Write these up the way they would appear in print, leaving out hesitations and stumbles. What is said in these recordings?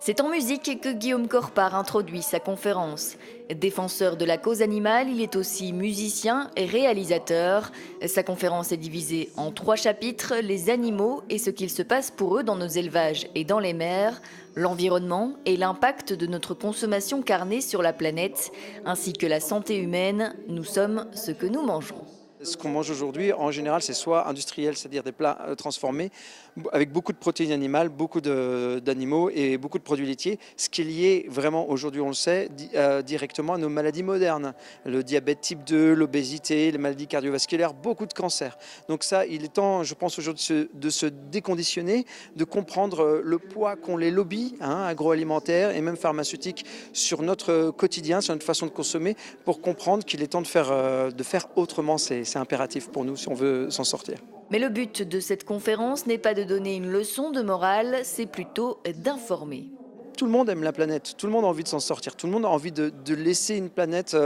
C'est en musique que Guillaume Corpart introduit sa conférence. Défenseur de la cause animale, il est aussi musicien et réalisateur. Sa conférence est divisée en 3 chapitres, les animaux et ce qu'il se passe pour eux dans nos élevages et dans les mers, l'environnement et l'impact de notre consommation carnée sur la planète, ainsi que la santé humaine. Nous sommes ce que nous mangeons. Ce qu'on mange aujourd'hui, en général, c'est soit industriel, c'est-à-dire des plats transformés, avec beaucoup de protéines animales, beaucoup d'animaux et beaucoup de produits laitiers, ce qui est lié vraiment, aujourd'hui on le sait, directement à nos maladies modernes. Le diabète type 2, l'obésité, les maladies cardiovasculaires, beaucoup de cancers. Donc ça, il est temps, je pense aujourd'hui, de se déconditionner, de comprendre le poids qu'ont les lobbies agroalimentaires et même pharmaceutiques sur notre quotidien, sur notre façon de consommer, pour comprendre qu'il est temps de faire autrement. C'est impératif pour nous si on veut s'en sortir. Mais le but de cette conférence n'est pas de donner une leçon de morale, c'est plutôt d'informer. Tout le monde aime la planète, tout le monde a envie de s'en sortir, tout le monde a envie de laisser une planète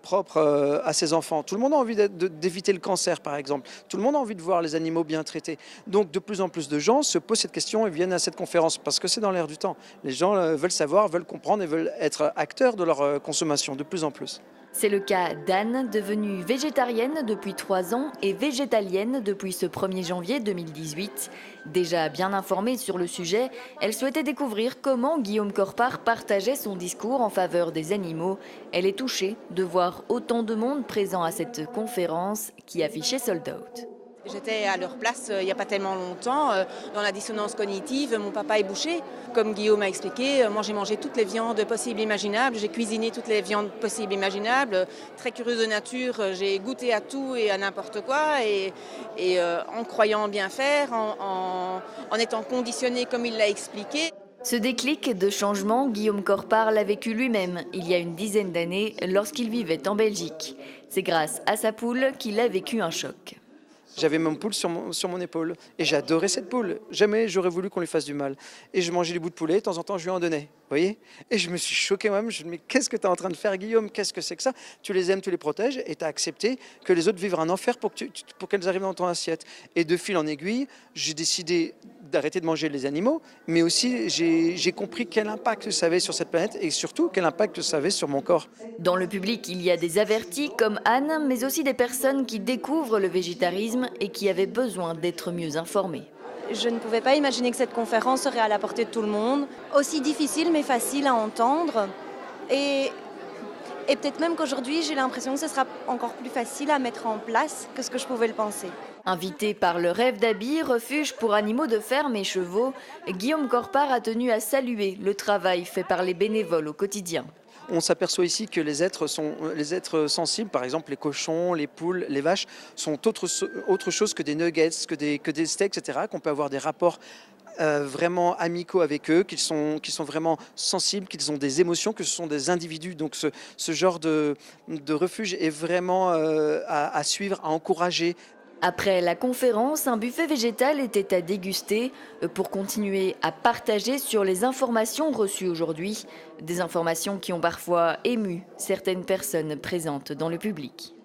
propre à ses enfants, tout le monde a envie d'éviter le cancer par exemple, tout le monde a envie de voir les animaux bien traités. Donc de plus en plus de gens se posent cette question et viennent à cette conférence parce que c'est dans l'air du temps. Les gens veulent savoir, veulent comprendre et veulent être acteurs de leur consommation de plus en plus. C'est le cas d'Anne, devenue végétarienne depuis 3 ans et végétalienne depuis ce 1er janvier 2018. Déjà bien informée sur le sujet, elle souhaitait découvrir comment Guillaume Corpart partageait son discours en faveur des animaux. Elle est touchée de voir autant de monde présent à cette conférence qui affichait sold out. J'étais à leur place il n'y a pas tellement longtemps, dans la dissonance cognitive. Mon papa est boucher. Comme Guillaume a expliqué, moi j'ai mangé toutes les viandes possibles et imaginables. J'ai cuisiné toutes les viandes possibles et imaginables. Très curieuse de nature, j'ai goûté à tout et à n'importe quoi. Et en croyant bien faire, en étant conditionné comme il l'a expliqué. Ce déclic de changement, Guillaume Corpart l'a vécu lui-même il y a une dizaine d'années lorsqu'il vivait en Belgique. C'est grâce à sa poule qu'il a vécu un choc. J'avais mon poule sur mon épaule et j'adorais cette poule. Jamais j'aurais voulu qu'on lui fasse du mal. Et je mangeais des bouts de poulet, de temps en temps je lui en donnais. Vous voyez ? Et je me suis choqué moi-même. Je me dis, mais qu'est-ce que tu es en train de faire, Guillaume ? Qu'est-ce que c'est que ça ? Tu les aimes, tu les protèges et tu as accepté que les autres vivent un enfer pour qu'elles arrivent dans ton assiette. Et de fil en aiguille, j'ai décidé d'arrêter de manger les animaux, mais aussi j'ai compris quel impact ça avait sur cette planète et surtout quel impact ça avait sur mon corps. Dans le public, il y a des avertis comme Anne, mais aussi des personnes qui découvrent le végétarisme et qui avaient besoin d'être mieux informées. Je ne pouvais pas imaginer que cette conférence serait à la portée de tout le monde, aussi difficile mais facile à entendre. Et peut-être même qu'aujourd'hui, j'ai l'impression que ce sera encore plus facile à mettre en place que ce que je pouvais le penser. Invité par le Rêve d'Aby, refuge pour animaux de ferme et chevaux, Guillaume Corpart a tenu à saluer le travail fait par les bénévoles au quotidien. On s'aperçoit ici que les êtres sensibles, par exemple les cochons, les poules, les vaches, sont autre chose que des nuggets, que des steaks, etc., qu'on peut avoir des rapports vraiment amicaux avec eux, qu'ils sont vraiment sensibles, qu'ils ont des émotions, que ce sont des individus. Donc ce genre de refuge est vraiment à suivre, à encourager. Après la conférence, un buffet végétal était à déguster pour continuer à partager sur les informations reçues aujourd'hui. Des informations qui ont parfois ému certaines personnes présentes dans le public.